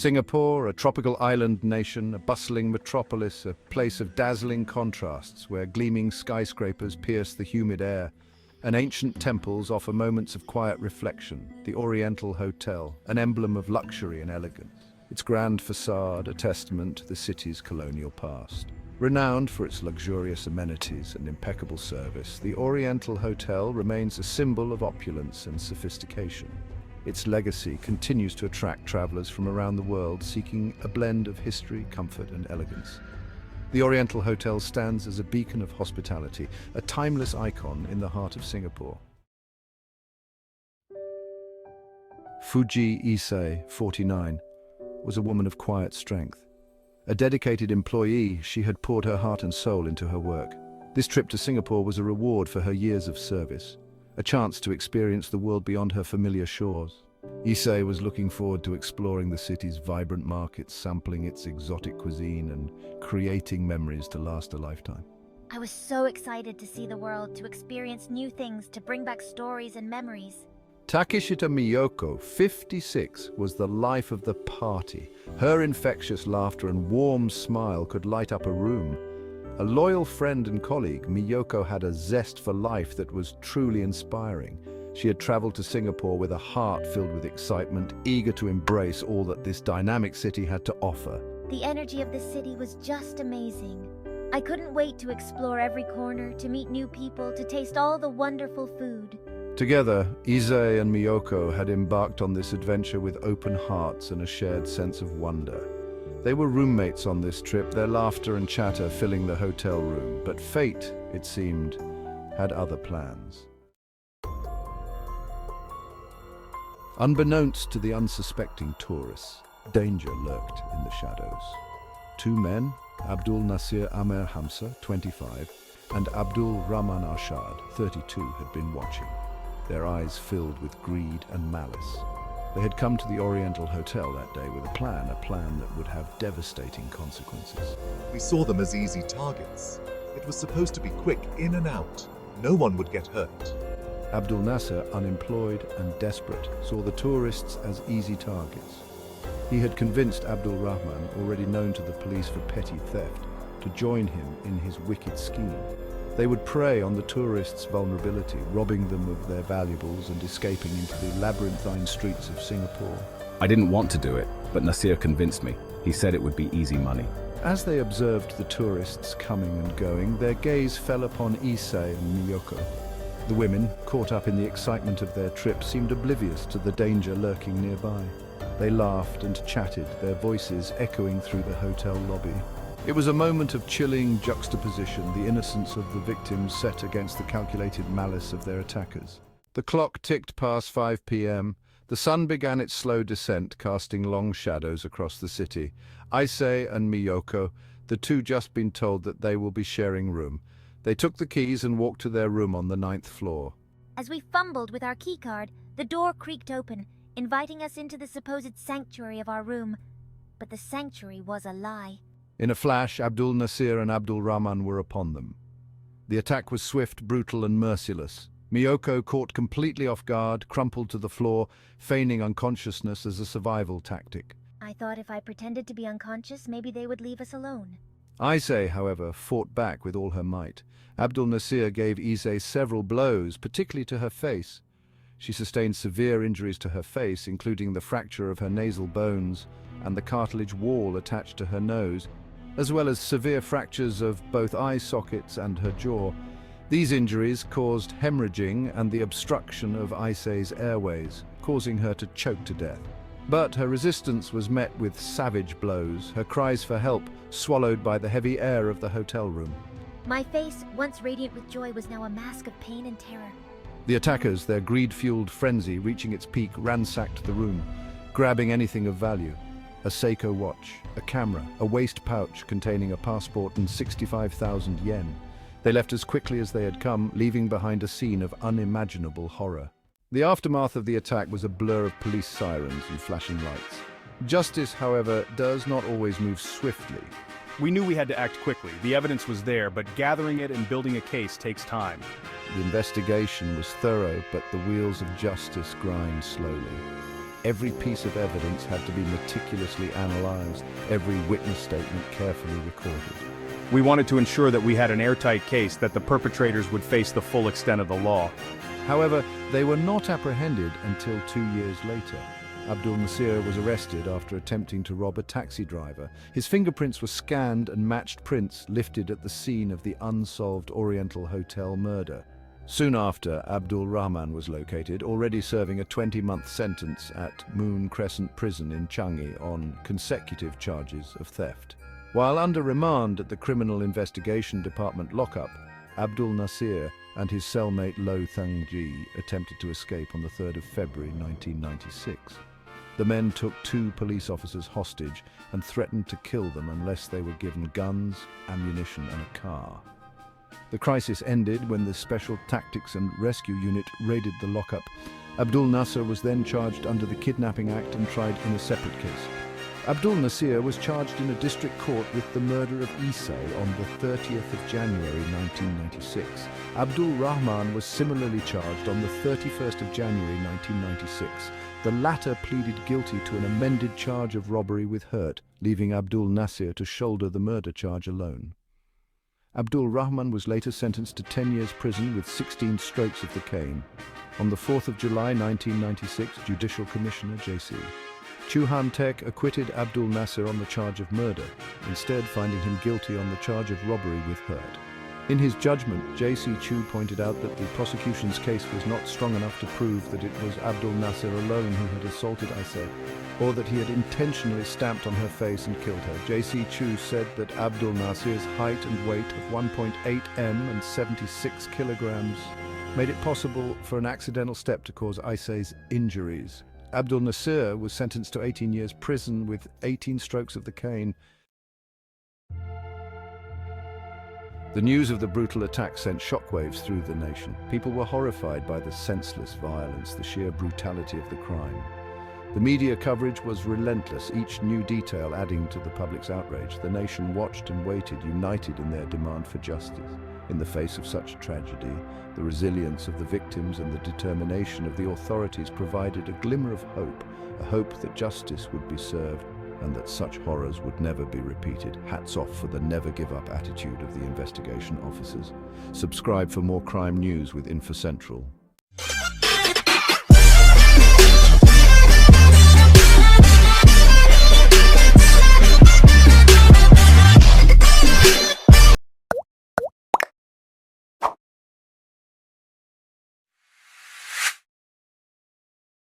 Singapore, a tropical island nation, a bustling metropolis, a place of dazzling contrasts where gleaming skyscrapers pierce the humid air, and ancient temples offer moments of quiet reflection. The Oriental Hotel, an emblem of luxury and elegance. Its grand facade, a testament to the city's colonial past. Renowned for its luxurious amenities and impeccable service, the Oriental Hotel remains a symbol of opulence and sophistication. Its legacy continues to attract travelers from around the world seeking a blend of history, comfort, and elegance. The Oriental Hotel stands as a beacon of hospitality, a timeless icon in the heart of Singapore. Fuji Issei, 49, was a woman of quiet strength. A dedicated employee, she had poured her heart and soul into her work. This trip to Singapore was a reward for her years of service, a chance to experience the world beyond her familiar shores. Issei was looking forward to exploring the city's vibrant markets, sampling its exotic cuisine and creating memories to last a lifetime. I was so excited to see the world, to experience new things, to bring back stories and memories. Takeshita Miyoko, 56, was the life of the party. Her infectious laughter and warm smile could light up a room. A loyal friend and colleague, Miyoko had a zest for life that was truly inspiring. She had traveled to Singapore with a heart filled with excitement, eager to embrace all that this dynamic city had to offer. The energy of the city was just amazing. I couldn't wait to explore every corner, to meet new people, to taste all the wonderful food. Together, Issei and Miyoko had embarked on this adventure with open hearts and a shared sense of wonder. They were roommates on this trip, their laughter and chatter filling the hotel room. But fate, it seemed, had other plans. Unbeknownst to the unsuspecting tourists, danger lurked in the shadows. Two men, Abdul Nasir Amer Hamza, 25, and Abdul Rahman Arshad, 32, had been watching, their eyes filled with greed and malice. They had come to the Oriental Hotel that day with a plan that would have devastating consequences. We saw them as easy targets. It was supposed to be quick in and out. No one would get hurt. Abdul Nasser, unemployed and desperate, saw the tourists as easy targets. He had convinced Abdul Rahman, already known to the police for petty theft, to join him in his wicked scheme. They would prey on the tourists' vulnerability, robbing them of their valuables and escaping into the labyrinthine streets of Singapore. I didn't want to do it, but Nasir convinced me. He said it would be easy money. As they observed the tourists coming and going, their gaze fell upon Issei and Miyoko. The women, caught up in the excitement of their trip, seemed oblivious to the danger lurking nearby. They laughed and chatted, their voices echoing through the hotel lobby. It was a moment of chilling juxtaposition, the innocence of the victims set against the calculated malice of their attackers. The clock ticked past 5 p.m. The sun began its slow descent, casting long shadows across the city. Issei and Miyoko, the two just been told that they will be sharing room. They took the keys and walked to their room on the 9th floor. As we fumbled with our keycard, the door creaked open, inviting us into the supposed sanctuary of our room. But the sanctuary was a lie. In a flash, Abdul Nasir and Abdul Rahman were upon them. The attack was swift, brutal, and merciless. Miyoko, caught completely off guard, crumpled to the floor, feigning unconsciousness as a survival tactic. I thought if I pretended to be unconscious, maybe they would leave us alone. Issei, however, fought back with all her might. Abdul Nasir gave Issei several blows, particularly to her face. She sustained severe injuries to her face, including the fracture of her nasal bones and the cartilage wall attached to her nose, as well as severe fractures of both eye sockets and her jaw. These injuries caused hemorrhaging and the obstruction of Issei's airways, causing her to choke to death. But her resistance was met with savage blows, her cries for help swallowed by the heavy air of the hotel room. My face, once radiant with joy, was now a mask of pain and terror. The attackers, their greed-fueled frenzy reaching its peak, ransacked the room, grabbing anything of value. A Seiko watch, a camera, a waist pouch containing a passport and 65,000 yen. They left as quickly as they had come, leaving behind a scene of unimaginable horror. The aftermath of the attack was a blur of police sirens and flashing lights. Justice, however, does not always move swiftly. We knew we had to act quickly. The evidence was there, but gathering it and building a case takes time. The investigation was thorough, but the wheels of justice grind slowly. Every piece of evidence had to be meticulously analyzed, every witness statement carefully recorded. We wanted to ensure that we had an airtight case, that the perpetrators would face the full extent of the law. However, they were not apprehended until 2 years later. Abdul Nasir was arrested after attempting to rob a taxi driver. His fingerprints were scanned and matched prints lifted at the scene of the unsolved Oriental hotel murder. Soon after, Abdul Rahman was located, already serving a 20-month sentence at Moon Crescent Prison in Changi on consecutive charges of theft. While under remand at the Criminal Investigation Department lockup, Abdul Nasir and his cellmate Lo Thangji attempted to escape on the 3rd of February 1996. The men took 2 police officers hostage and threatened to kill them unless they were given guns, ammunition and a car. The crisis ended when the Special Tactics and Rescue Unit raided the lockup. Abdul Nasir was then charged under the Kidnapping Act and tried in a separate case. Abdul Nasir was charged in a district court with the murder of Isay on the 30th of January 1996. Abdul Rahman was similarly charged on the 31st of January 1996. The latter pleaded guilty to an amended charge of robbery with hurt, leaving Abdul Nasir to shoulder the murder charge alone. Abdul Rahman was later sentenced to 10 years prison with 16 strokes of the cane. On the 4th of July 1996, Judicial Commissioner J.C. Chuhan Tek acquitted Abdul Nasir on the charge of murder, instead finding him guilty on the charge of robbery with hurt. In his judgment, J.C. Chu pointed out that the prosecution's case was not strong enough to prove that it was Abdul Nasir alone who had assaulted Isay, or that he had intentionally stamped on her face and killed her. J.C. Chu said that Abdul Nasir's height and weight of 1.8 m and 76 kilograms made it possible for an accidental step to cause Isay's injuries. Abdul Nasir was sentenced to 18 years prison with 18 strokes of the cane. The news of the brutal attack sent shockwaves through the nation. People were horrified by the senseless violence, the sheer brutality of the crime. The media coverage was relentless, each new detail adding to the public's outrage. The nation watched and waited, united in their demand for justice. In the face of such tragedy, the resilience of the victims and the determination of the authorities provided a glimmer of hope, a hope that justice would be served and that such horrors would never be repeated. Hats off for the never-give-up attitude of the investigation officers. Subscribe for more crime news with InfoCentral.